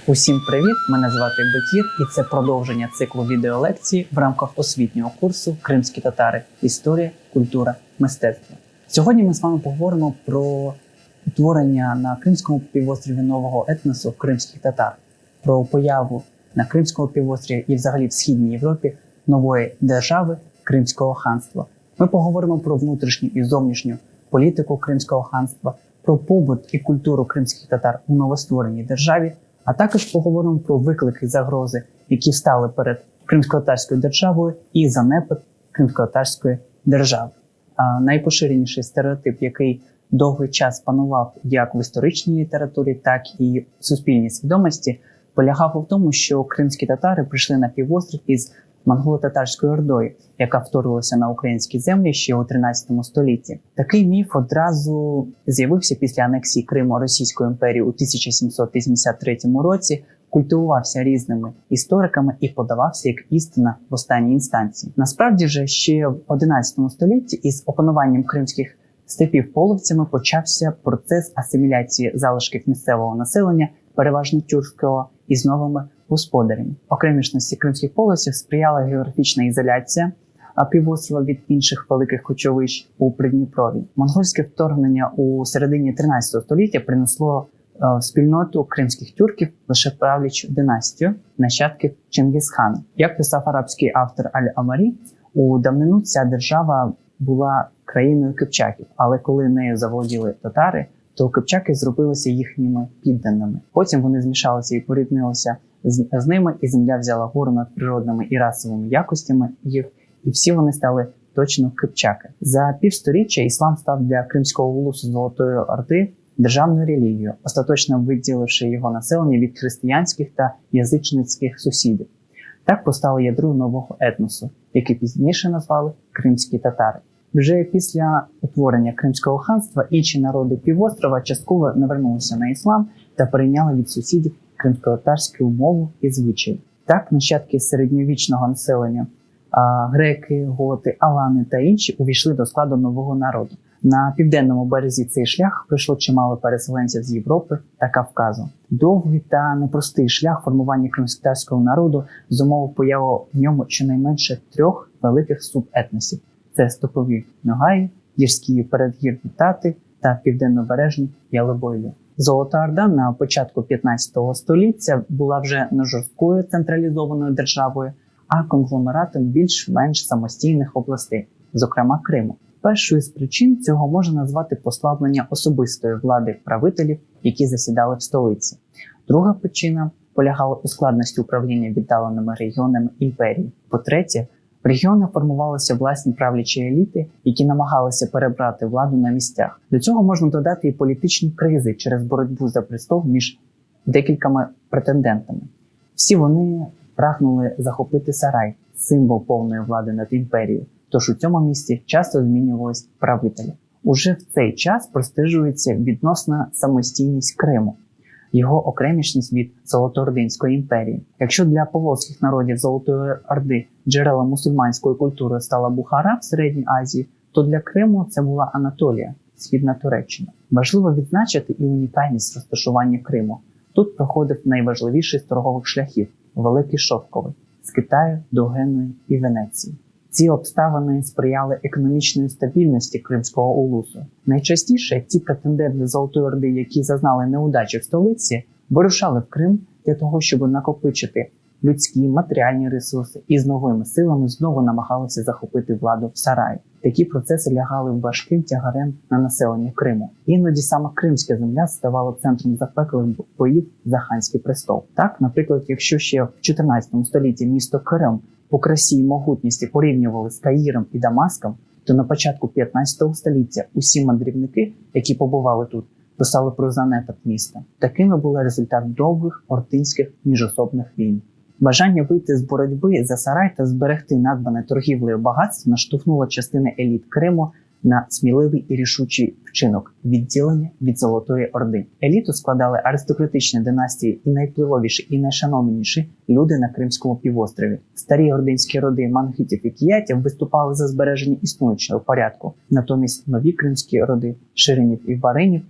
Усім привіт! Мене звати Бекір, і це продовження циклу відеолекцій в рамках освітнього курсу «Кримські татари. Історія, культура, мистецтво». Сьогодні ми з вами поговоримо про утворення на Кримському півострові нового етносу кримських татар, про появу на Кримському півострові і взагалі в Східній Європі нової держави Кримського ханства. Ми поговоримо про внутрішню і зовнішню політику Кримського ханства, про побут і культуру кримських татар у новоствореній державі, а також поговоримо про виклики, загрози, які стали перед кримськотатарською державою і занепад кримськотатарської держави. Найпоширеніший стереотип, який довгий час панував як в історичній літературі, так і в суспільній свідомості, полягав у тому, що кримські татари прийшли на півострів із монголо-татарською ордою, яка вторглася на українські землі ще у 13 столітті. Такий міф одразу з'явився після анексії Криму Російською імперією у 1783 році, культивувався різними істориками і подавався як істина в останній інстанції. Насправді же ще в 11 столітті із опануванням кримських степів половцями почався процес асиміляції залишків місцевого населення, переважно тюркського, із новими господарями. Окремішності кримських половців сприяла географічна ізоляція півострова від інших великих кочовищ у Придніпров'ї. Монгольське вторгнення у середині 13 століття принесло в спільноту кримських тюрків лише правлячу династію нащадків Чингісхана. Як писав арабський автор Аль-Амарі, у давнину ця держава була країною кипчаків, але коли нею заволоділи татари, то кипчаки зробилися їхніми підданими. Потім вони змішалися і поріднилися з ними, і земля взяла гору над природними і расовими якостями їх, і всі вони стали точно кипчаки. За півсторіччя іслам став для кримського улусу Золотої Орди державною релігією, остаточно виділивши його населення від християнських та язичницьких сусідів. Так постало ядро нового етносу, який пізніше назвали кримські татари. Вже після утворення Кримського ханства інші народи півострова частково навернулися на іслам та перейняли від сусідів кримськотатарську мову і звичаї. Так, нащадки середньовічного населення греки, готи, алани та інші увійшли до складу нового народу. На південному березі цей шлях пройшло чимало переселенців з Європи та Кавказу. Довгий та непростий шлях формування кримськотатарського народу зумовив появу в ньому щонайменше 3 великих субетносів. Це степові Ногаї, гірські передгірні Тати та південнобережні Ялобойлі. Золота Орда на початку 15 століття була вже не жорсткою централізованою державою, а конгломератом більш-менш самостійних областей, зокрема Криму. Першою з причин цього можна назвати послаблення особистої влади правителів, які засідали в столиці. Друга причина полягала у складності управління віддаленими регіонами імперії. По-третє, в регіонах формувалися власні правлячі еліти, які намагалися перебрати владу на місцях. До цього можна додати і політичні кризи через боротьбу за престол між декількома претендентами. Всі вони прагнули захопити Сарай, символ повної влади над імперією, тож у цьому місці часто змінювались правителі. Уже в цей час простежується відносна самостійність Криму, його окремішність від Золотоординської імперії. Якщо для поволзьких народів Золотої Орди джерелом мусульманської культури стала Бухара в Середній Азії, то для Криму це була Анатолія, Східна Туреччина. Важливо відзначити і унікальність розташування Криму. Тут проходив найважливіший з торгових шляхів – Великий Шовковий – з Китаю до Генуї і Венеції. Ці обставини сприяли економічної стабільності кримського улусу. Найчастіше ті претенденти Золотої Орди, які зазнали неудачі в столиці, вирушали в Крим для того, щоб накопичити людські, матеріальні ресурси і з новими силами знову намагалися захопити владу в Сараї. Такі процеси лягали важким тягарем на населення Криму. Іноді саме кримська земля ставала центром запеклих боїв за ханський престол. Так, наприклад, якщо ще в 14 столітті місто Крим по красі і могутності порівнювали з Каїром і Дамаском, то на початку 15 століття усі мандрівники, які побували тут, писали про занепад міста. Такими були результат довгих ординських міжособних війн. Бажання вийти з боротьби за Сарай та зберегти надбане торгівлею багатство наштовхнуло частини еліт Криму на сміливий і рішучий вчинок – відділення від Золотої Орди. Еліту складали аристократичні династії і найвпливовіші, і найшановніші люди на Кримському півострові. Старі ординські роди мангітів і кіятів виступали за збереження існуючого порядку. Натомість нові кримські роди Ширинів і Баринів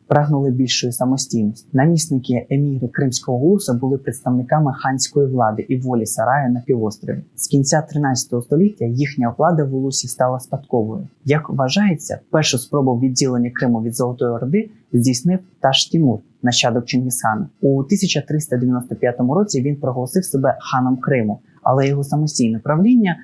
прагнули більшої самостійності. Намісники еміри Кримського улусу були представниками ханської влади і волі Сараю на півострові. З кінця 13 століття їхня влада в Улусі стала спадковою. Як вважається, першу спробу відділення Криму від Золотої Орди здійснив Таш-Тімур, нащадок Чингісхана. У 1395 році він проголосив себе ханом Криму, але його самостійне правління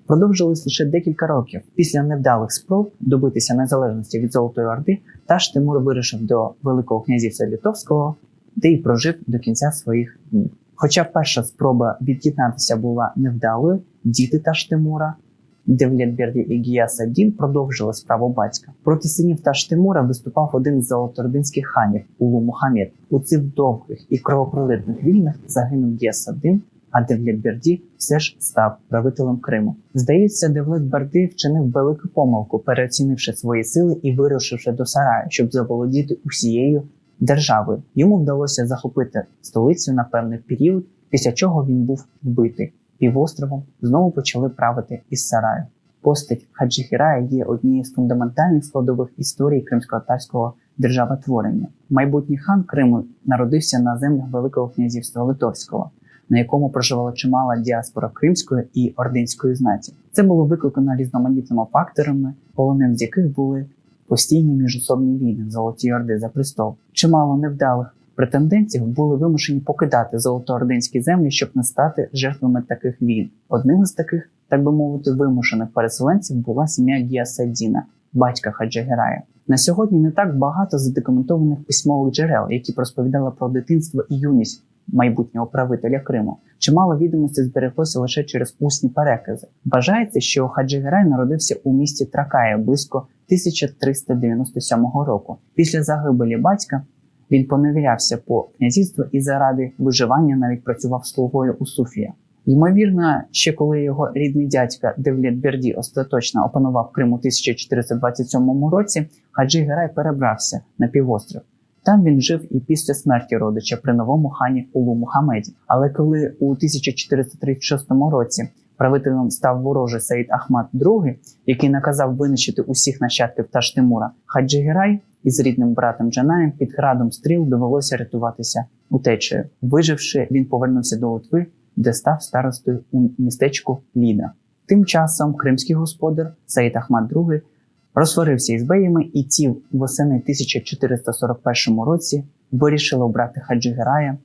продовжилось лише декілька років. Після невдалих спроб добитися незалежності від Золотої Орди, Таш-Тимур вирушив до Великого князівства Литовського, де й прожив до кінця своїх днів. Хоча перша спроба від'єднатися була невдалою, діти Таш-Тимура, Девлет-Берді і Гіяс-ад-Дін, продовжили справу батька. Проти синів Таш-Тимура виступав один з золотоординських ханів – Улу Мухаммед. У цих довгих і кровопролитних війнах загинув Гіяс-ад-Дін, а Девлет-Берді все ж став правителем Криму. Здається, Девлет-Берді вчинив велику помилку, переоцінивши свої сили і вирушивши до Сараю, щоб заволодіти усією державою. Йому вдалося захопити столицю на певний період, після чого він був вбитий. Півостровом знову почали правити із Сараю. Постать Хаджі Герая є однією з фундаментальних складових історії кримсько-татарського державотворення. Майбутній хан Криму народився на землях Великого князівства Литовського, на якому проживала чимала діаспора кримської і ординської знаті. Це було викликано різноманітними факторами, головним з яких були постійні міжособні війни в Золотій Орди за престол. Чимало невдалих претендентів були вимушені покидати золотоординські землі, щоб не стати жертвами таких війн. Одним із таких, так би мовити, вимушених переселенців була сім'я Гіяс-ад-Діна, батька Хаджі Герая. На сьогодні не так багато задокументованих письмових джерел, які розповідали про дитинство і юність майбутнього правителя Криму. Чимало відомостей збереглося лише через усні перекази. Вважається, що Хаджі Герай народився у місті Тракая близько 1397 року. Після загибелі батька він поневірявся по князівству і заради виживання навіть працював слугою у Суфія. Ймовірно, ще коли його рідний дядька Девлет-Берді остаточно опанував Крим у 1427 році, Хаджі Герай перебрався на півострів. Там він жив і після смерті родича при новому хані Улу Мухаммеді. Але коли у 1436 році правителем став ворожий Саїд Ахмат II, який наказав винищити усіх нащадків Таш-Тимура, Хаджі Герай із рідним братом Джанаєм під градом стріл довелося рятуватися утечею. Виживши, він повернувся до Литви, де став старостою у містечку Ліда. Тим часом кримський господар Саїд Ахмат II розсварився із беями, і ті восени 1441 році вирішили обрати Хаджі Герая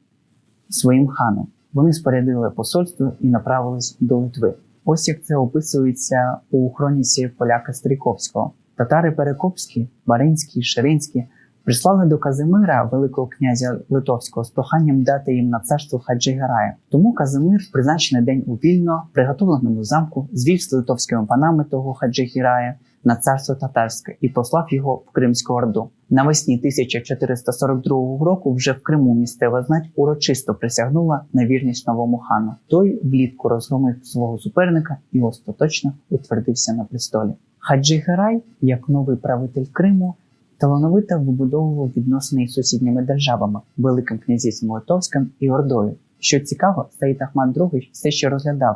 своїм ханом. Вони спорядили посольство і направились до Литви. Ось як це описується у хроніці поляка Стрійковського. Татари Перекопські, Баринські, Ширинські прислали до Казимира, великого князя Литовського, з проханням дати їм на царство Хаджі Герая. Тому Казимир в призначений день у вільно приготовленому замку звів з литовськими панами того Хаджі Герая на царство татарське і послав його в Кримську Орду. Навесні 1442 року вже в Криму місцева знать урочисто присягнула на вірність новому хану. Той влітку розгромив свого суперника і остаточно утвердився на престолі. Хаджі Герай, як новий правитель Криму, талановито вибудовував відносини із сусідніми державами – Великим князівством Литовським і Ордою. Що цікаво, Саїд Ахмат II все ще розглядав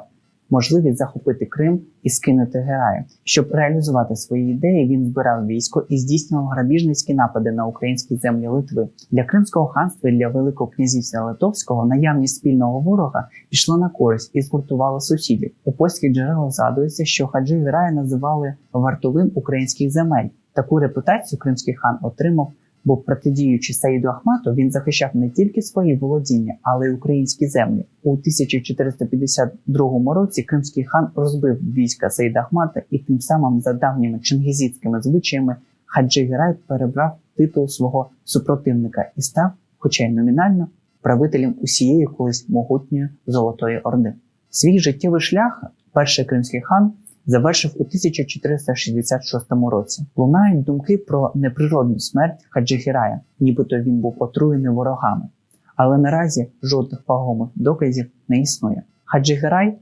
можливість захопити Крим і скинути Герая. Щоб реалізувати свої ідеї, він збирав військо і здійснював грабіжницькі напади на українські землі Литви. Для Кримського ханства і для Великого князівства Литовського наявність спільного ворога пішла на користь і згуртувала сусідів. У польських джерелах згадується, що Хаджі Герая називали вартовим українських земель. Таку репутацію кримський хан отримав, бо протидіючи Саїду Ахмату, він захищав не тільки свої володіння, але й українські землі. У 1452 році кримський хан розбив війська Саїда Ахмата і тим самим за давніми чингізидськими звичаями Хаджі Герай перебрав титул свого супротивника і став, хоча й номінально, правителем усієї колись могутньої Золотої Орди. Свій життєвий шлях перший кримський хан завершив у 1466 році. Лунають думки про неприродну смерть Хаджі Герая, нібито він був отруєний ворогами. Але наразі жодних вагомих доказів не існує. Хаджі Герай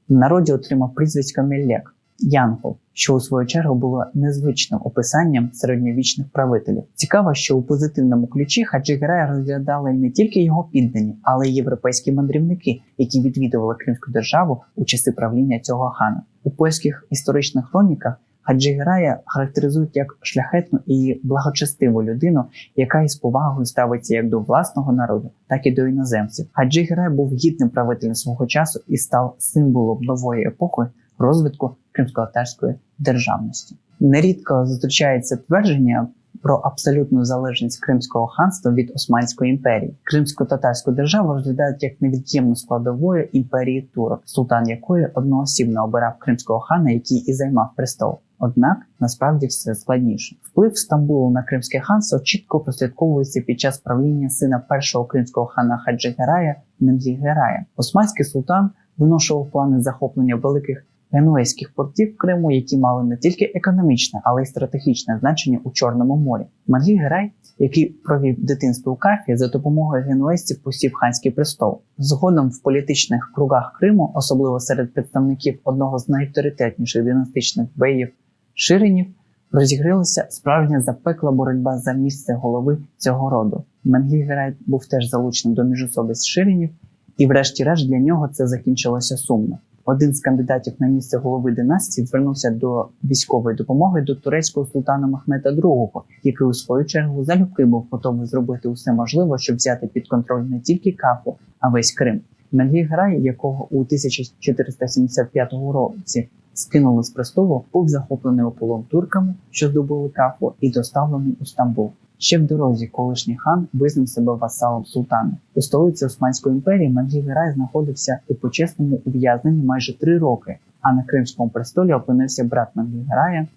в народі отримав прізвисько Меллек – Янгол, що у свою чергу було незвичним описанням середньовічних правителів. Цікаво, що у позитивному ключі Хаджі Герая розглядали не тільки його піддані, але й європейські мандрівники, які відвідували Кримську державу у часи правління цього хана. У польських історичних хроніках Хаджі Герая характеризують як шляхетну і благочестиву людину, яка із повагою ставиться як до власного народу, так і до іноземців. Хаджі Герай був гідним правителем свого часу і став символом нової епохи розвитку кримсько-татарської державності. Нерідко зустрічається твердження про абсолютну залежність Кримського ханства від Османської імперії. Кримсько-татарську державу розглядають як невід'ємну складовою імперії турок, султан якої одноосібно обирав кримського хана, який і займав престол. Однак, насправді все складніше. Вплив Стамбулу на Кримське ханство чітко прослідковується під час правління сина першого кримського хана Хаджі Герая Менглі Герая. Османський султан виношував плани захоплення великих генуезьких портів Криму, які мали не тільки економічне, але й стратегічне значення у Чорному морі. Менглі Герай, який провів дитинство у Кафі, за допомогою генуезців посів ханський престол. Згодом в політичних кругах Криму, особливо серед представників одного з найавторитетніших династичних беїв Ширинів, розігрілася справжня запекла боротьба за місце голови цього роду. Менглі Герай був теж залучений до міжособиць Ширинів, і врешті-решт для нього це закінчилося сумно. Один з кандидатів на місце голови династії звернувся до військової допомоги до турецького султана Мехмеда II, який у свою чергу залюбки був готовий зробити усе можливе, щоб взяти під контроль не тільки Кафу, а весь Крим. Менглі Герай, якого у 1475 році скинули з престолу, був захоплений у полон турками, що здобули Кафу, і доставлений у Стамбул. Ще в дорозі колишній хан визнав себе васалом султана. У столиці Османської імперії Менглі Герай знаходився у почесному ув'язненні майже 3 роки, а на Кримському престолі опинився брат Менглі Герая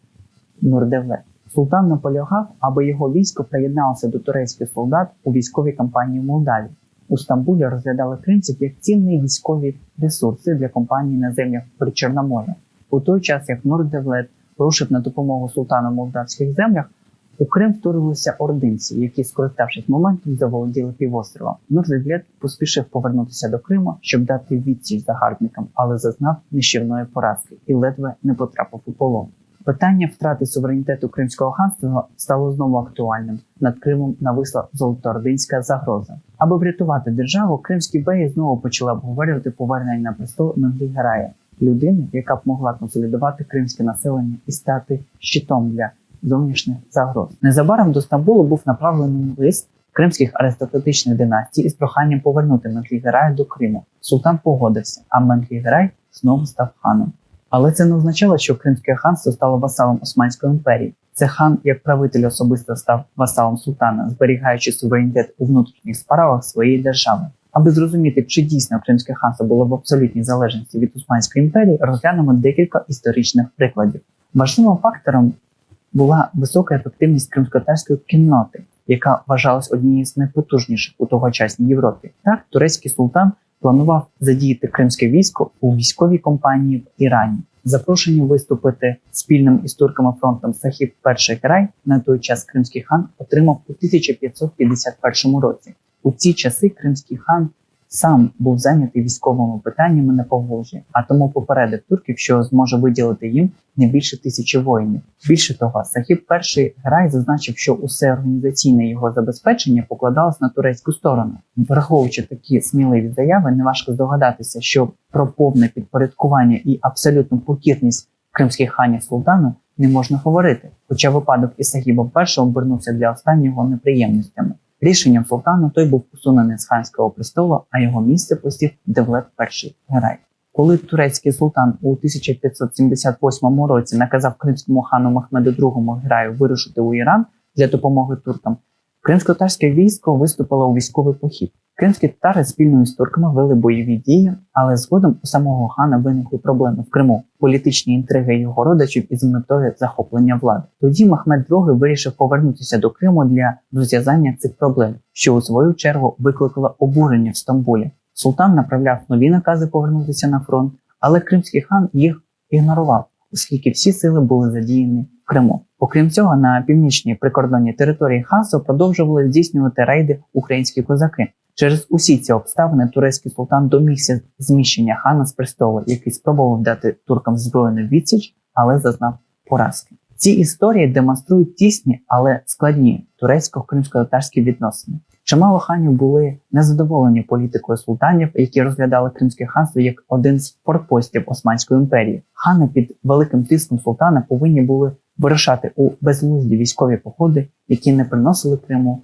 Нурдевлет. Султан наполягав, аби його військо приєдналося до турецьких солдат у військовій кампанії в Молдавії. У Стамбулі розглядали кримців як цінні військові ресурси для кампанії на землях Причорномор'я. У той час, як Нурдевлет рушив на допомогу султану в молдавських землях, у Крим вторглися ординці, які, скориставшись моментом, заволоділи півостровом. Нурдевлет поспішив повернутися до Криму, щоб дати відсіч загарбникам, але зазнав нищівної поразки і ледве не потрапив у полон. Питання втрати суверенітету Кримського ханства стало знову актуальним. Над Кримом нависла золотоординська загроза. Аби врятувати державу, кримські беї знову почали обговорювати повернення на престол Менглі Герая, людини, яка б могла консолідувати кримське населення і стати щитом для зовнішніх загроз. Незабаром до Стамбулу був направлений лист кримських аристократичних династій із проханням повернути Менглі Герая до Криму. Султан погодився, а Менглі Герай знову став ханом. Але це не означало, що Кримське ханство стало васалом Османської імперії. Це хан, як правитель, особисто став васалом султана, зберігаючи суверенітет у внутрішніх справах своєї держави. Аби зрозуміти, чи дійсно Кримське ханство було в абсолютній залежності від Османської імперії, розглянемо декілька історичних прикладів. Важливим фактором була висока ефективність кримськотатарської кінноти, яка вважалась однією з найпотужніших у тогочасній Європі. Так, турецький султан планував задіяти кримське військо у військовій кампанії в Ірані. Запрошення виступити спільним із турками фронтом Сахіб І Герай на той час кримський хан отримав у 1551 році. У ці часи кримський хан сам був зайнятий військовими питаннями на Поволжі, а тому попередив турків, що зможе виділити їм не більше 1000 воїнів. Більше того, Сахіб І Герай зазначив, що усе організаційне його забезпечення покладалось на турецьку сторону. Враховуючи такі сміливі заяви, неважко здогадатися, що про повне підпорядкування і абсолютну покірність кримських ханів султану не можна говорити, хоча випадок із Сахібом І обернувся для останнього неприємностями. Рішенням султану той був усунений з ханського престолу, а його місце посів Девлет І Герай. Коли турецький султан у 1578 році наказав кримському хану Мехмеду II Гераю вирушити у Іран для допомоги туркам, кримсько-татарське військо виступило у військовий похід. Кримські татари спільно з турками вели бойові дії, але згодом у самого хана виникли проблеми в Криму, політичні інтриги його родичів із метою захоплення влади. Тоді Мехмед II вирішив повернутися до Криму для розв'язання цих проблем, що у свою чергу викликало обурення в Стамбулі. Султан направляв нові накази повернутися на фронт, але кримський хан їх ігнорував, оскільки всі сили були задіяні в Криму. Окрім цього, на північній прикордонній території ханства продовжували здійснювати рейди українські козаки. Через усі ці обставини турецький султан домігся зміщення хана з престолу, який спробував дати туркам збройну відсіч, але зазнав поразки. Ці історії демонструють тісні, але складні турецько-кримсько-татарські відносини. Чимало ханів були незадоволені політикою султанів, які розглядали Кримське ханство як один з форпостів Османської імперії. Хани під великим тиском султана повинні були вирушати у безглузді військові походи, які не приносили Криму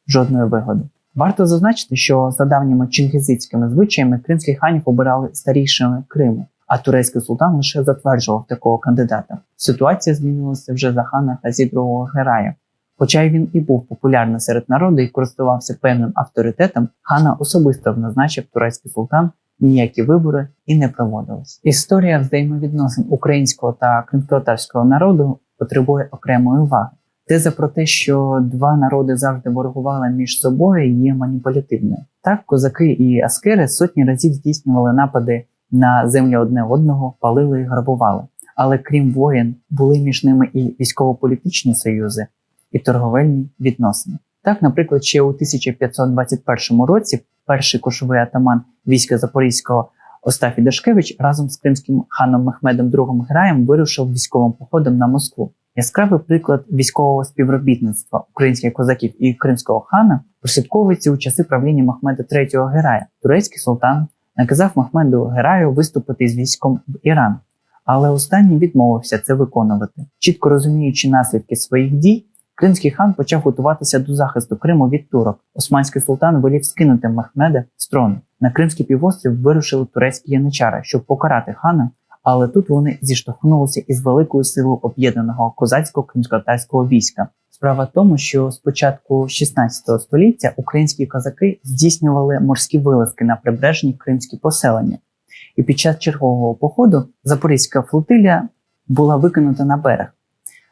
жодної вигоди. Варто зазначити, що за давніми чингізидськими звичаями кримських ханів обирали старішими Криму, а турецький султан лише затверджував такого кандидата. Ситуація змінилася вже за хана Газі II Герая. Хоча він і був популярний серед народу і користувався певним авторитетом, хана особисто назначив турецький султан, ніякі вибори і не проводились. Історія взаємовідносин українського та кримськотатарського народу потребує окремої уваги. Теза про те, що два народи завжди ворогували між собою, є маніпулятивною. Так, козаки і аскери сотні разів здійснювали напади на землі одне одного, палили і грабували. Але крім воєн, були між ними і військово-політичні союзи, і торговельні відносини. Так, наприклад, ще у 1521 році перший кошовий атаман війська Запорізького Остафій Дашкевич разом з кримським ханом Мехмедом II Гераєм вирушив військовим походом на Москву. Яскравий приклад військового співробітництва українських козаків і кримського хана прослідковується у часи правління Мехмеда III Герая. Турецький султан наказав Мехмеду Гераю виступити з військом в Іран, але останній відмовився це виконувати. Чітко розуміючи наслідки своїх дій, кримський хан почав готуватися до захисту Криму від турок. Османський султан велів скинути Мехмеда з трону. На Кримський півострів вирушили турецькі яничари, щоб покарати хана, але тут вони зіштовхнулися із великою силою об'єднаного козацького кримськотатарського війська. Справа в тому, що з початку 16 століття українські козаки здійснювали морські вилазки на прибережні кримські поселення. І під час чергового походу Запорізька флотилія була викинута на берег.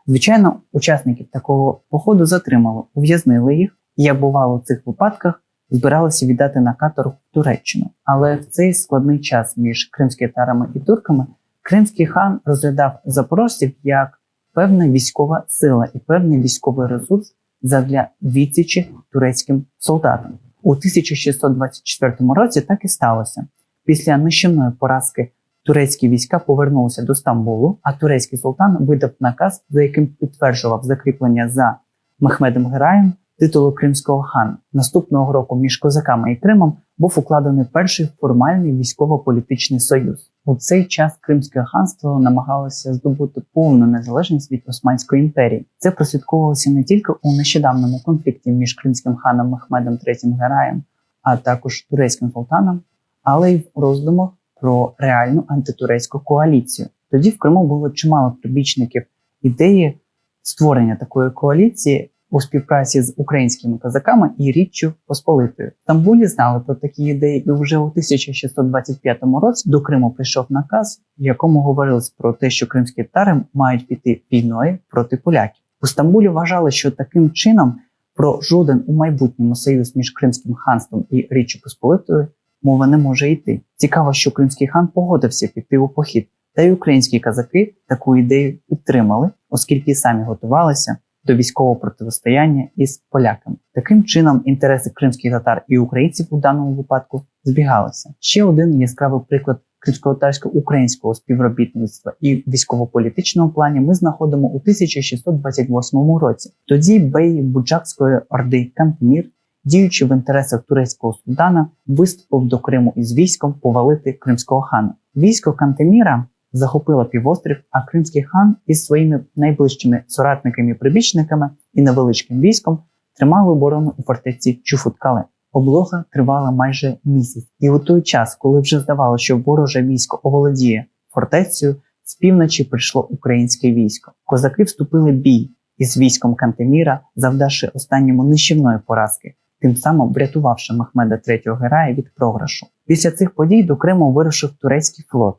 Звичайно, учасників такого походу затримали, ув'язнили їх, і, як бувало в цих випадках, збиралися віддати на каторгу в Туреччину. Але в цей складний час між кримськими татарами і турками кримський хан розглядав запорожців як певна військова сила і певний військовий ресурс задля відсічі турецьким солдатам. У 1624 році так і сталося. Після нищівної поразки турецькі війська повернулися до Стамбулу, а турецький султан видав наказ, за яким підтверджував закріплення за Мехмедом Гераєм титулу кримського хана. Наступного року між козаками і Кримом був укладений перший формальний військово-політичний союз. У цей час Кримське ханство намагалося здобути повну незалежність від Османської імперії. Це прослідковувалося не тільки у нещодавному конфлікті між кримським ханом Мехмедом III Гераєм, а також турецьким султаном, але й в роздумах про реальну антитурецьку коаліцію. Тоді в Криму було чимало прибічників ідеї створення такої коаліції у співпраці з українськими козаками і Річчю Посполитою. В Стамбулі знали про такі ідеї, і вже у 1625 році до Криму прийшов наказ, в якому говорилось про те, що кримські татари мають піти війною проти поляків. У Стамбулі вважали, що таким чином про жоден у майбутньому союз між Кримським ханством і Річчю Посполитою мова не може йти. Цікаво, що кримський хан погодився піти у похід, та й українські козаки таку ідею підтримали, оскільки самі готувалися до військового протистояння із поляками. Таким чином, інтереси кримських татар і українців у даному випадку збігалися. Ще один яскравий приклад кримсько-татарсько-українського співробітництва і військово-політичному плані ми знаходимо у 1628 році. Тоді бей Буджакської орди Кантемір, діючи в інтересах турецького султана, виступив до Криму із військом повалити кримського хана. Військо Кантеміра захопило півострів, а кримський хан із своїми найближчими соратниками і прибічниками і невеличким військом тримав оборону у фортеці Чуфуткале. Облога тривала майже місяць, і у той час, коли вже здавалося, що вороже військо оволодіє фортецею, з півночі прийшло українське військо. Козаки вступили в бій із військом Кантеміра, завдавши останньому нищівної поразки, тим самим врятувавши Мехмеда III Герая від програшу. Після цих подій до Криму вирушив турецький флот,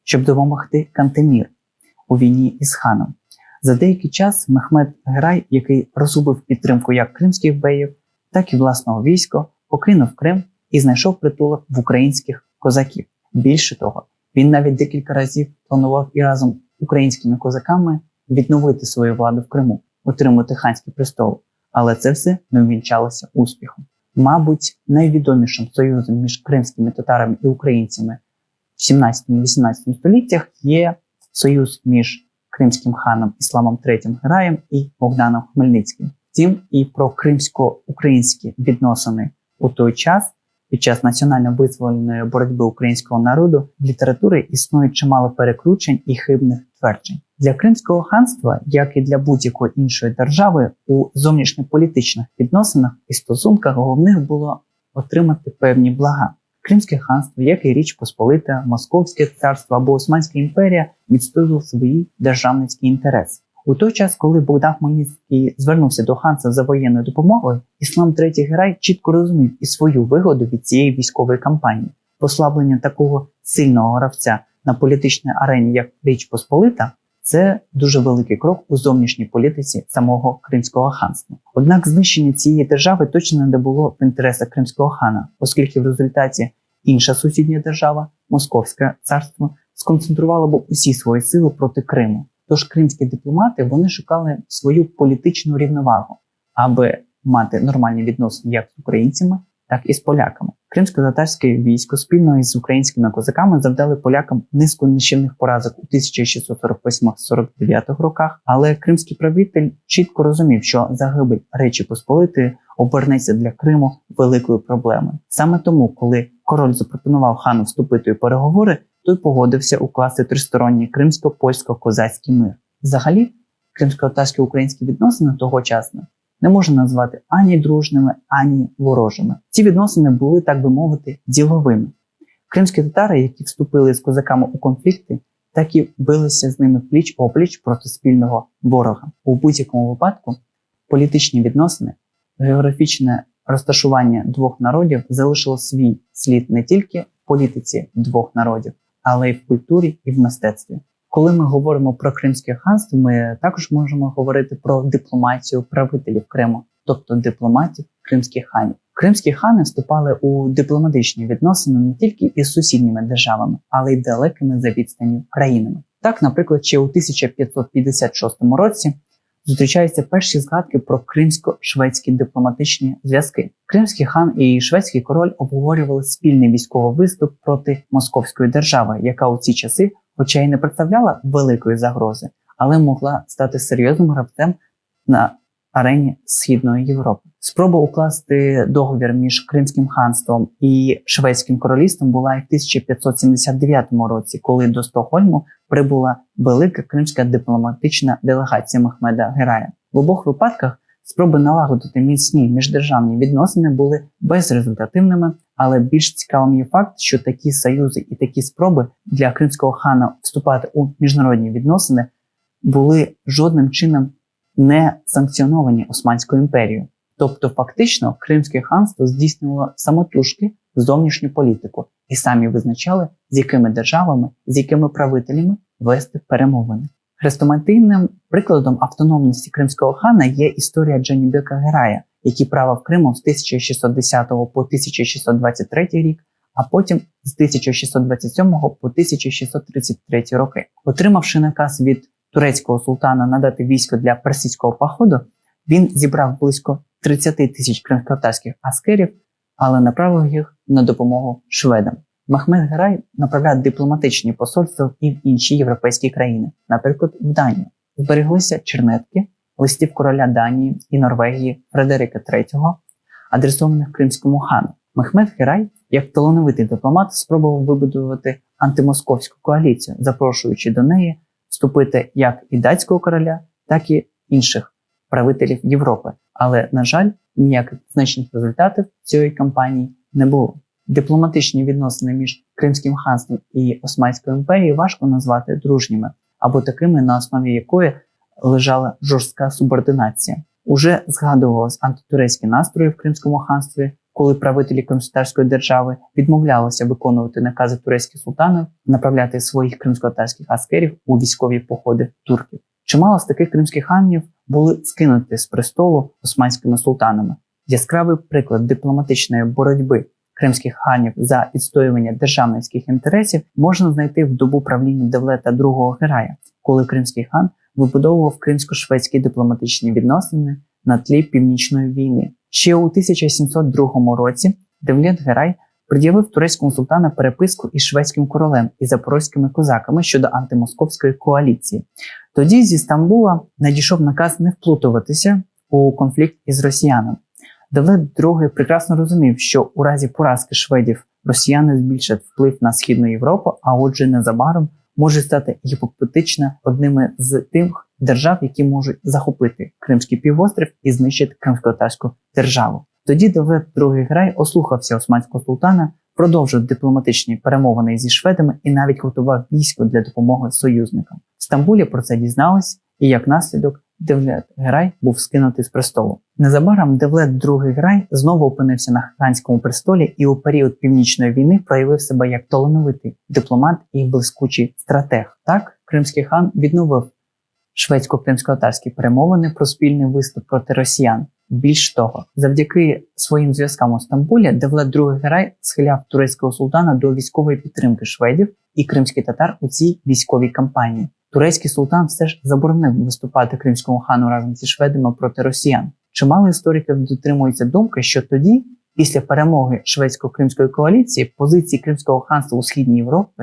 щоб допомогти Кантемір у війні із ханом. За деякий час Мехмед Герай, який розгубив підтримку як кримських беїв, так і власного війська, покинув Крим і знайшов притулок в українських козаків. Більше того, він навіть декілька разів планував і разом з українськими козаками відновити свою владу в Криму, отримати ханський престол. Але це все не увінчалося успіхом. Мабуть, найвідомішим союзом між кримськими татарами і українцями в 17-18 століттях є союз між кримським ханом Ісламом III Гераєм і Богданом Хмельницьким. В Втім, і про кримсько-українські відносини у той час, під час національно-визвольної боротьби українського народу, в літературі існує чимало перекручень і хибних тверджень. Для Кримського ханства, як і для будь-якої іншої держави, у зовнішньополітичних відносинах і стосунках головних було отримати певні блага. Кримське ханство, як і Річ Посполита, Московське царство або Османська імперія, відстоював свої державницькі інтереси. У той час, коли Богдан Хмельницький звернувся до ханства за воєнною допомогою, Іслам III Герай чітко розумів і свою вигоду від цієї військової кампанії. Послаблення такого сильного гравця на політичній арені, як Річ Посполита, це дуже великий крок у зовнішній політиці самого Кримського ханства. Однак знищення цієї держави точно не було в інтересах Кримського хана, оскільки в результаті інша сусідня держава, Московське царство, сконцентрувала б усі свої сили проти Криму. Тож кримські дипломати вони шукали свою політичну рівновагу, аби мати нормальні відносини як з українцями, так і з поляками. Кримсько-татарське військо спільно із українськими козаками завдали полякам низку нищівних поразок у 1648-49 роках, але кримський правитель чітко розумів, що загибель Речі Посполитої обернеться для Криму великою проблемою. Саме тому, коли король запропонував хану вступити у переговори, той погодився укласти тристоронній кримсько-польсько-козацький мир. Взагалі, кримсько-татарські українські відносини тогочасно не можна назвати ані дружними, ані ворожими. Ці відносини були, так би мовити, діловими. Кримські татари, які вступили з козаками у конфлікти, так і билися з ними пліч-опліч проти спільного ворога. У будь-якому випадку політичні відносини, географічне розташування двох народів залишило свій слід не тільки в політиці двох народів, але й в культурі і в мистецтві. Коли ми говоримо про Кримське ханство, ми також можемо говорити про дипломатію правителів Криму, тобто дипломатів кримських ханів. Кримські хани вступали у дипломатичні відносини не тільки із сусідніми державами, але й далекими за відстанню країнами. Так, наприклад, ще у 1556 році зустрічаються перші згадки про кримсько-шведські дипломатичні зв'язки. Кримський хан і шведський король обговорювали спільний військовий виступ проти Московської держави, яка у ці часи хоча й не представляла великої загрози, але могла стати серйозним гравцем на арені Східної Європи. Спроба укласти договір між Кримським ханством і Шведським королівством була і в 1579 році, коли до Стокгольму прибула велика кримська дипломатична делегація Мехмеда Герая. В обох випадках спроби налагодити міцні міждержавні відносини були безрезультативними, але більш цікавим є факт, що такі союзи і такі спроби для кримського хана вступати у міжнародні відносини були жодним чином не санкціоновані Османською імперією. Тобто фактично Кримське ханство здійснювало самотужки зовнішню політику і самі визначали, з якими державами, з якими правителями вести перемовини. Хрестоматійним прикладом автономності кримського хана є історія Джанібека Герая, який правив Кримом з 1610 по 1623 рік, а потім з 1627 по 1633 роки. Отримавши наказ від турецького султана надати військо для персидського походу, він зібрав близько 30 тисяч кримськотатарських аскерів, але направив їх на допомогу шведам. Мехмед Герай направляв дипломатичні посольства і в інші європейські країни, наприклад, в Данію. Збереглися чернетки листів короля Данії і Норвегії Фредерика III, адресованих кримському хану. Мехмед Герай, як талановитий дипломат, спробував вибудувати антимосковську коаліцію, запрошуючи до неї вступити як і датського короля, так і інших правителів Європи. Але, на жаль, ніяких значних результатів цієї кампанії не було. Дипломатичні відносини між Кримським ханством і Османською імперією важко назвати дружніми, або такими, на основі якої лежала жорстка субординація. Уже згадувалось антитурецькі настрої в Кримському ханстві, коли правителі кримськотатарської держави відмовлялися виконувати накази турецьких султанів направляти своїх кримськотатарських аскерів у військові походи турків. Чимало з таких кримських ханів були скинуті з престолу османськими султанами. Яскравий приклад дипломатичної боротьби кримських ханів за відстоювання державницьких інтересів можна знайти в добу правління Девлета II Герая, коли кримський хан вибудовував кримсько-шведські дипломатичні відносини на тлі Північної війни. Ще у 1702 році Девлет Герай пред'явив турецькому султану переписку із шведським королем і запорозькими козаками щодо антимосковської коаліції. Тоді зі Стамбула надійшов наказ не вплутуватися у конфлікт із росіянами. Давлет II прекрасно розумів, що у разі поразки шведів росіяни збільшать вплив на Східну Європу, а отже незабаром може стати гіпотетично одними з тих держав, які можуть захопити Кримський півострів і знищити кримськотатарську державу. Тоді Давлет II Грай ослухався османського султана, продовжив дипломатичні перемовини зі шведами і навіть готував військо для допомоги союзникам. В Стамбулі про це дізнались, і як наслідок Давлет Грай був скинутий з престолу. Незабаром Давлет II Грай знову опинився на ханському престолі і у період Північної війни проявив себе як талановитий дипломат і блискучий стратег. Так, кримський хан відновив шведсько-кримсько-татарські перемовини про спільний виступ проти росіян. Більш того, завдяки своїм зв'язкам у Стамбулі Давлет II Грай схиляв турецького султана до військової підтримки шведів і кримських татар у цій військовій кампанії. Турецький султан все ж заборонив виступати кримському хану разом зі шведами проти росіян. Чимало істориків дотримуються думки, що тоді, після перемоги шведсько-кримської коаліції, позиції Кримського ханства у Східній Європі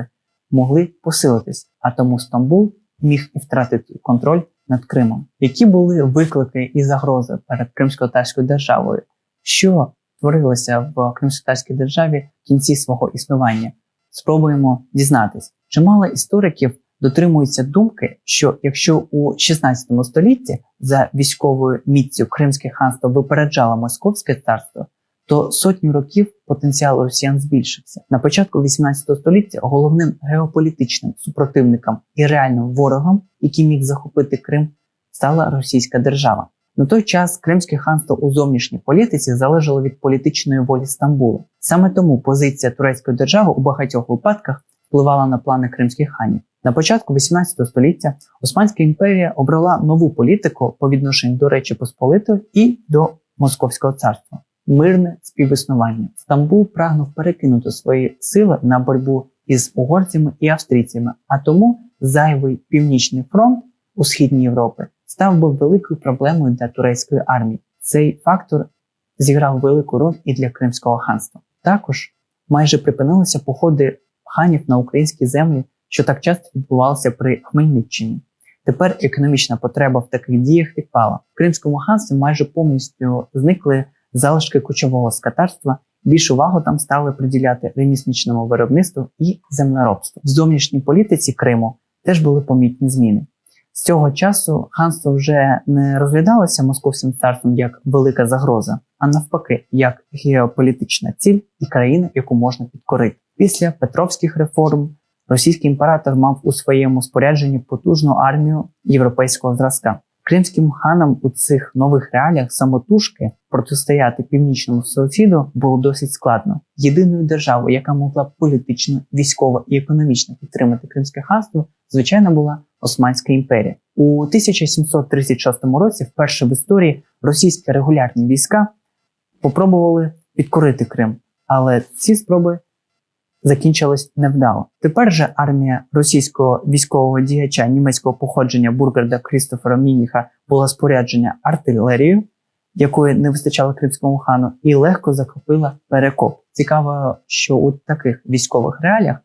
могли посилитись, а тому Стамбул міг і втратити контроль над Кримом. Які були виклики і загрози перед кримсько-татарською державою? Що творилося в кримсько-татарській державі в кінці свого існування? Спробуємо дізнатись. Чимало істориків дотримуються думки, що якщо у 16 столітті за військовою міццю Кримське ханство випереджало Московське царство, то сотню років потенціал росіян збільшився. На початку 18 століття головним геополітичним супротивником і реальним ворогом, який міг захопити Крим, стала російська держава. На той час Кримське ханство у зовнішній політиці залежало від політичної волі Стамбулу. Саме тому позиція турецької держави у багатьох випадках впливала на плани кримських ханів. На початку 18 століття Османська імперія обрала нову політику по відношенню до Речі Посполитої і до Московського царства – мирне співіснування. Стамбул прагнув перекинути свої сили на боротьбу із угорцями і австрійцями, а тому зайвий північний фронт у Східній Європі став би великою проблемою для турецької армії. Цей фактор зіграв велику роль і для Кримського ханства. Також майже припинилися походи ханів на українські землі, що так часто відбувалося при Хмельниччині. Тепер економічна потреба в таких діях відпала. В Кримському ханстві майже повністю зникли залишки кочового скотарства, більшу увагу там стали приділяти ремісничному виробництву і землеробству. В зовнішній політиці Криму теж були помітні зміни. З цього часу ханство вже не розглядалося Московським царством як велика загроза, а навпаки, як геополітична ціль і країна, яку можна підкорити. Після Петровських реформ російський імператор мав у своєму спорядженні потужну армію європейського зразка. Кримським ханам у цих нових реаліях самотужки протистояти північному сусіду було досить складно. Єдиною державою, яка могла політично, військово і економічно підтримати Кримське ханство, звичайно, була Османська імперія. У 1736 році вперше в історії російські регулярні війська попробували підкорити Крим, але ці спроби закінчилось невдало. Тепер же армія російського військового діяча німецького походження бургарда Крістофера Мініха була споряджена артилерією, якої не вистачало кримському хану, і легко захопила Перекоп. Цікаво, що у таких військових реаліях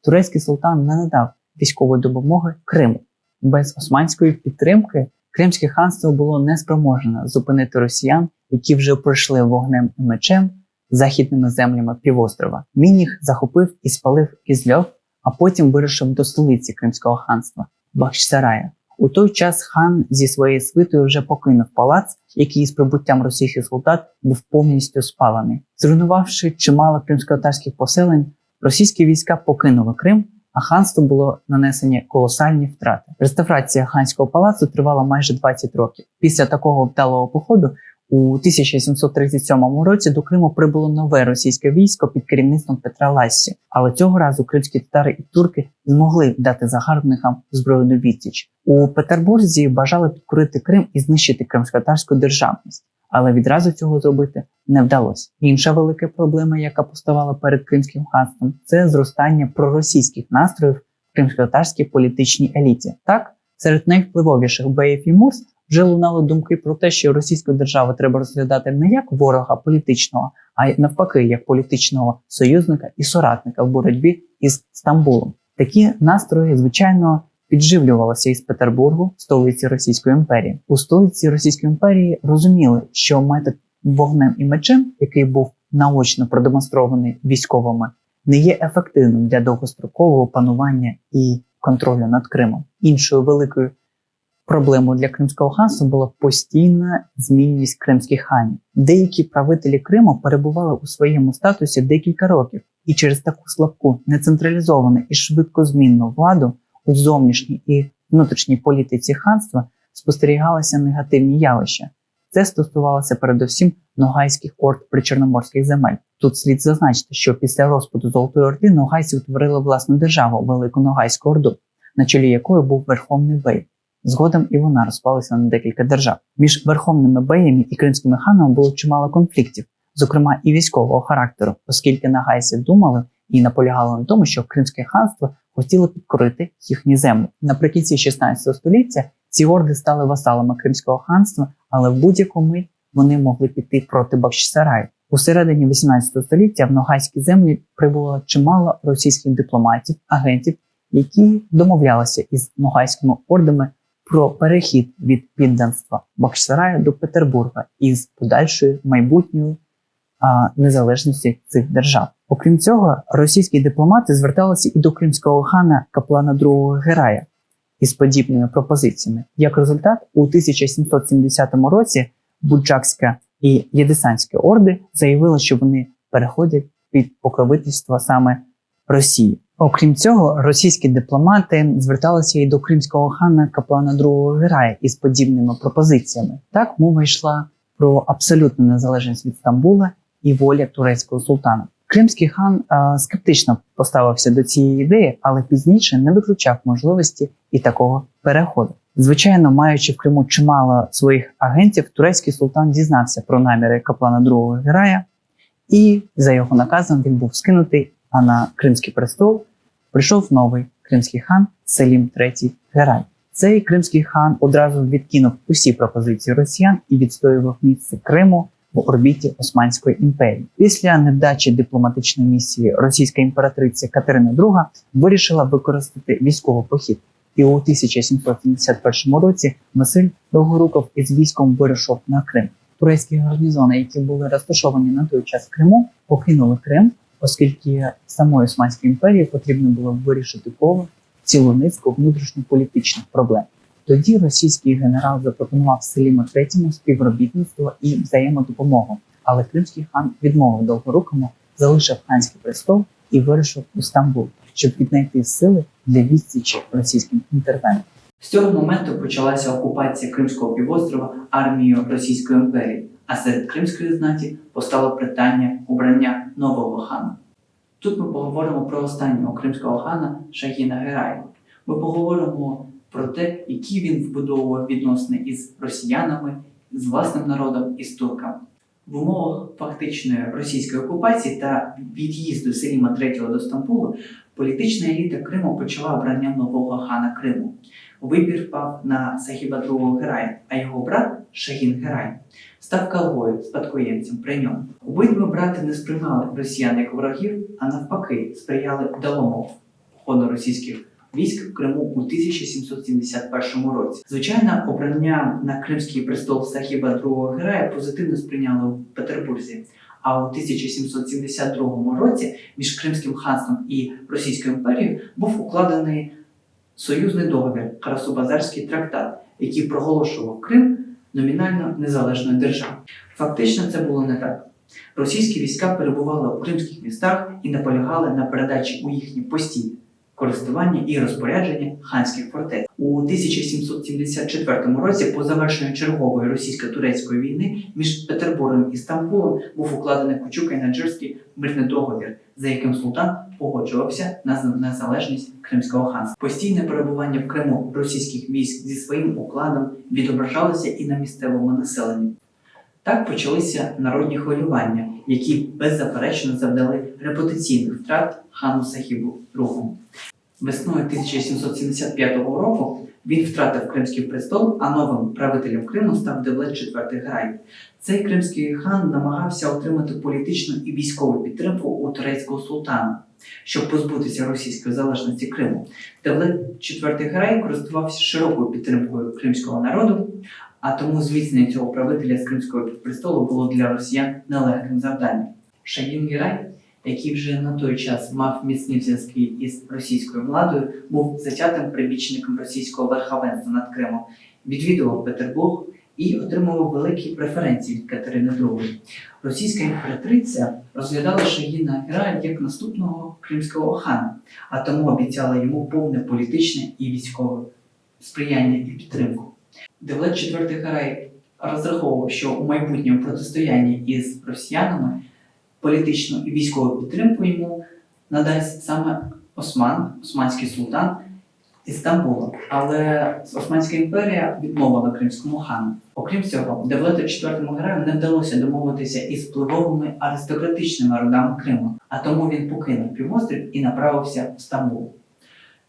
турецький султан не надав військової допомоги Криму. Без османської підтримки Кримське ханство було неспроможне зупинити росіян, які вже пройшли вогнем і мечем західними землями півострова. Мініх захопив і спалив Кізльов, а потім вирушив до столиці Кримського ханства – Бахчисарая. У той час хан зі своєю свитою вже покинув палац, який з прибуттям російських солдат був повністю спалений. Зруйнувавши чимало кримськотатарських поселень, російські війська покинули Крим, а ханству було нанесені колосальні втрати. Реставрація ханського палацу тривала майже 20 років. Після такого вдалого походу у 1737 році до Криму прибуло нове російське військо під керівництвом Петра Лассі. Але цього разу кримські татари і турки змогли дати загарбникам збройну відсіч. У Петербурзі бажали підкорити Крим і знищити кримськотатарську державність. Але відразу цього зробити не вдалося. Інша велика проблема, яка поставала перед Кримським ханством, це зростання проросійських настроїв в кримськотатарській політичній еліті. Так, серед найвпливовіших беїв і мурз вже лунали думки про те, що російську державу треба розглядати не як ворога політичного, а й навпаки, як політичного союзника і соратника в боротьбі із Стамбулом. Такі настрої, звичайно, підживлювалася із Петербургу, столиці Російської імперії. У столиці Російської імперії розуміли, що метод вогнем і мечем, який був наочно продемонстрований військовими, не є ефективним для довгострокового панування і контролю над Кримом. Іншою великою проблемою для Кримського ханства була постійна змінність кримських ханів. Деякі правителі Криму перебували у своєму статусі декілька років, і через таку слабку, нецентралізовану і швидкозмінну владу у зовнішній і внутрішній політиці ханства спостерігалися негативні явища. Це стосувалося передусім ногайських орд причорноморських земель. Тут слід зазначити, що після розпаду Золотої Орди ногайці утворили власну державу – Велику Ногайську Орду, на чолі якої був Верховний Бей. Згодом і вона розпалася на декілька держав. Між верховними беями і кримськими ханами було чимало конфліктів, зокрема і військового характеру, оскільки ногайці думали і наполягали на тому, що Кримське ханство хотіло підкорити їхні землі. Наприкінці 16 століття ці орди стали васалами Кримського ханства, але в будь-яку мить вони могли піти проти Бахчисараю. У середині 18 століття в ногайські землі прибуло чимало російських дипломатів, агентів, які домовлялися із ногайськими ордами про перехід від підданства Бахчисараю до Петербурга із подальшою майбутньою незалежності цих держав. Окрім цього, російські дипломати зверталися і до кримського хана Каплана II Герая із подібними пропозиціями. Як результат, у 1770 році Буджакська і Єдесанська орди заявили, що вони переходять під покровительство саме Росії. Окрім цього, російські дипломати зверталися і до кримського хана Каплана II Герая із подібними пропозиціями. Так мова йшла про абсолютну незалежність від Стамбула і воля турецького султана. Кримський хан скептично поставився до цієї ідеї, але пізніше не виключав можливості і такого переходу. Звичайно, маючи в Криму чимало своїх агентів, турецький султан дізнався про наміри Каплана II Герая, і за його наказом він був скинутий, а на Кримський престол прийшов новий кримський хан Селім III Герай. Цей кримський хан одразу відкинув усі пропозиції росіян і відстоював місце Криму в орбіті Османської імперії. Після невдачі дипломатичної місії російська імператриця Катерина II вирішила використати військовий похід. І у 1771 році Василь Довгоруков із військом вирушив на Крим. Турецькі гарнізони, які були розташовані на той час в Криму, покинули Крим, оскільки самої Османської імперії потрібно було вирішити цілу низку внутрішньополітичних проблем. Тоді російський генерал запропонував Селіму III співробітництво і взаємодопомогу, але кримський хан відмовив Довгорукому, залишив ханський престол і вирушив у Стамбул, щоб віднайти сили для відсічі російським інтервентам. З цього моменту почалася окупація Кримського півострова армією Російської імперії, а серед кримської знаті постало питання обрання нового хана. Тут ми поговоримо про останнього кримського хана Шагіна Герая. Ми поговоримо про те, які він вбудовував відносини із росіянами, з власним народом і з турками. В умовах фактичної російської окупації та від'їзду Селіма III до Стамбулу політична еліта Криму почала обрання нового хана Криму. Вибір впав на Сахіба II Герая, а його брат Шагін Герай став калгою, спадкоємцем при ньому. Обидва брати не сприймали росіян як ворогів, а навпаки сприяли вдалому входу російських військ в Криму у 1771 році. Звичайно, обрання на Кримський престол Сахіба II Герая позитивно сприйняли в Петербурзі, а у 1772 році між Кримським ханством і Російською імперією був укладений союзний договір Карасу-Базарський трактат, який проголошував Крим номінально незалежною державою. Фактично це було не так. Російські війська перебували у кримських містах і наполягали на передачі у їхні постійні користування і розпорядження ханських фортець. У 1774 році по завершенню чергової російсько-турецької війни між Петербургом і Стамбулом був укладений Кучук-Кайнаджирський мирний договір, за яким султан погоджувався на незалежність Кримського ханства. Постійне перебування в Криму російських військ зі своїм укладом відображалося і на місцевому населенні. Так почалися народні хвилювання, які беззаперечно завдали репутаційних втрат хану Сахібу II. Весною 1775 року Він втратив Кримський престол, а новим правителем Криму став Давлет IV Герай. Цей кримський хан намагався отримати політичну і військову підтримку у турецького султана, щоб позбутися російської залежності Криму. Давлет IV Герай користувався широкою підтримкою кримського народу, а тому зміцнення цього правителя з Кримського престолу було для росіян нелегким завданням. Шагін Герай, який вже на той час мав міцні зв'язки із російською владою, був затятим прибічником російського верховенства над Кримом, відвідував Петербург і отримував великі преференції від Катерини II. Російська імператриця розглядала Шагіна Герая як наступного кримського хана, а тому обіцяла йому повне політичне і військове сприяння і підтримку. Давлет IV Герай розраховував, що у майбутньому протистоянні із росіянами політичну і військову підтримку йому надасть саме османський султан із Стамбула. Але Османська імперія відмовила кримському хану. Окрім цього, Давлету IV Гераю не вдалося домовитися із впливовими аристократичними родами Криму, а тому він покинув півострів і направився в Стамбул.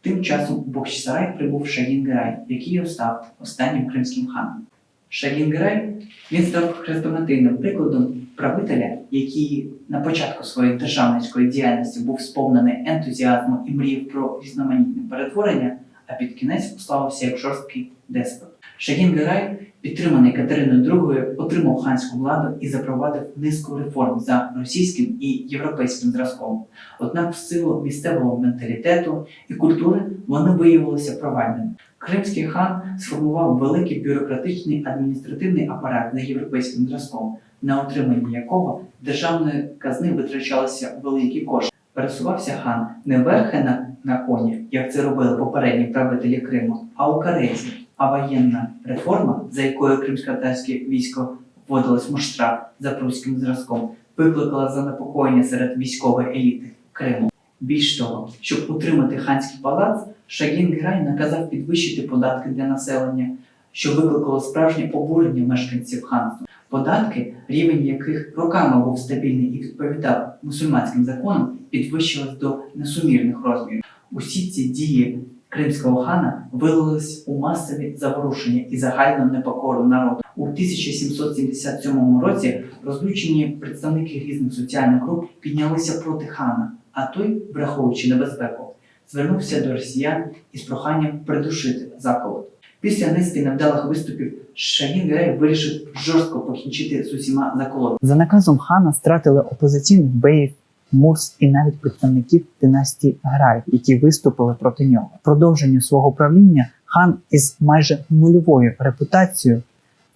Тим часом у Бахчисарай прибув Шагін Герай, який став останнім кримським ханом. Шагін Герай, він став хрестоматійним прикладом правителя, який на початку своєї державницької діяльності був сповнений ентузіазму і мріяв про різноманітне перетворення, а під кінець прославився як жорсткий деспот. Шагін Герай, підтриманий Катериною II, отримав ханську владу і запровадив низку реформ за російським і європейським зразком. Однак в силу місцевого менталітету і культури вони виявилися провальними. Кримський хан сформував великий бюрократичний адміністративний апарат за європейським зразком, на отримання якого державної казни витрачалися великі кошти. Пересувався хан не верхи на коні, як це робили попередні правителі Криму, а у кареті. А воєнна реформа, за якою кримськотатарське військо вводилось в муштра за прусським зразком, викликала занепокоєння серед військової еліти Криму. Більш того, щоб утримати ханський палац, Шагін Герай наказав підвищити податки для населення, що викликало справжнє обурення мешканців ханства. Податки, рівень яких роками був стабільний і відповідав мусульманським законам, підвищились до несумірних розмірів. Усі ці дії кримського хана вилились у масові заворушення і загальну непокору народу. У 1777 році розлючені представники різних соціальних груп піднялися проти хана, а той, враховуючи небезпеку, звернувся до росіян із проханням придушити заколот. Після низки невдалих виступів Шагін Герай вирішив жорстко покінчити з усіма заколотами. За наказом хана стратили опозиційних беїв, мурс і навіть представників династії Гераїв, які виступили проти нього. В продовженні свого правління хан із майже нульовою репутацією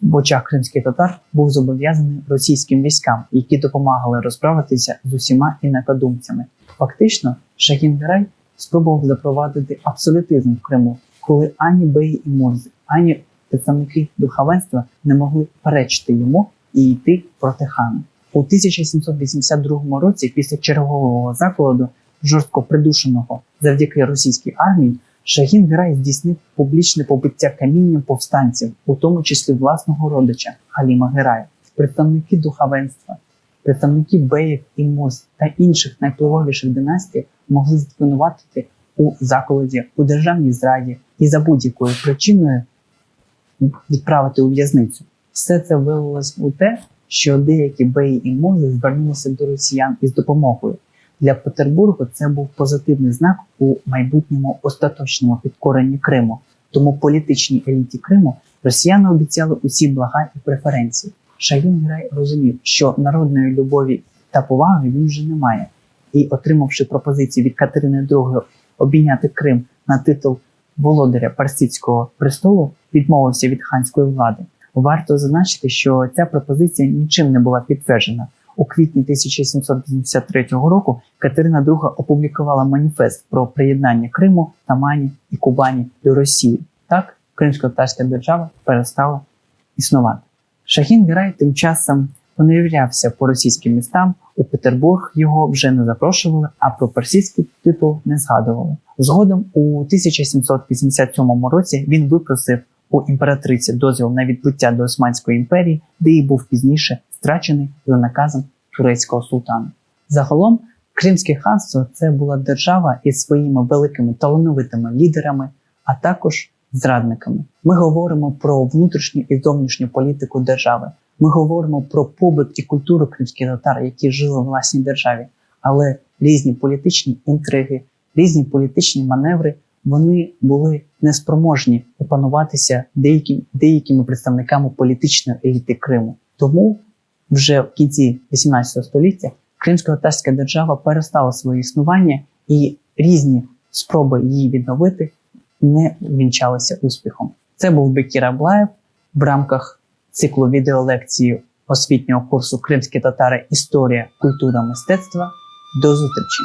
в очах кримських татар був зобов'язаний російським військам, які допомагали розправитися з усіма інакодумцями. Фактично, Шагін Герай спробував запровадити абсолютизм в Криму, коли ані беї і мурзи, ані представники духовенства не могли перечити йому і йти проти хана. У 1782 році, після чергового заколоту, жорстко придушеного завдяки російській армії, Шагін Герай здійснив публічне побиття камінням повстанців, у тому числі власного родича Халіма Герая. Представники духовенства, представники беїв і мурз та інших найвпливовіших династій могли звинуватити у заколоті, у державній зраді і за будь-якою причиною відправити у в'язницю. Все це вилилось у те, що деякі беї і мурзи звернулися до росіян із допомогою. Для Петербургу це був позитивний знак у майбутньому остаточному підкоренні Криму. Тому політичній еліті Криму росіяни обіцяли усі блага і преференції. Шагін Герай розумів, що народної любові та поваги він вже не має. І, отримавши пропозицію від Катерини II обійняти Крим на титул володаря Персидського престолу, відмовився від ханської влади. Варто зазначити, що ця пропозиція нічим не була підтверджена. У квітні 1783 року Катерина II опублікувала маніфест про приєднання Криму, Тамані і Кубані до Росії. Так, кримсько-татарська держава перестала існувати. Шагін Герай тим часом поневірявся по російським містам, у Петербург його вже не запрошували, а про персидський титул не згадували. Згодом у 1787 році він випросив у імператриці дозвіл на відбуття до Османської імперії, де і був пізніше страчений за наказом турецького султана. Загалом, Кримське ханство – це була держава із своїми великими талановитими лідерами, а також зрадниками. Ми говоримо про внутрішню і зовнішню політику держави. Ми говоримо про побут і культуру кримських татар, які жили в власній державі. Але різні політичні інтриги, різні політичні маневри, вони були неспроможні опануватися деякими представниками політичної еліти Криму. Тому вже в кінці 18 століття кримсько-татарська держава перестала своє існування, і різні спроби її відновити не вінчалися успіхом. Це був Бекір Аблаєв в рамках циклу відеолекції освітнього курсу «Кримські татари. Історія, культура, мистецтва». До зустрічі!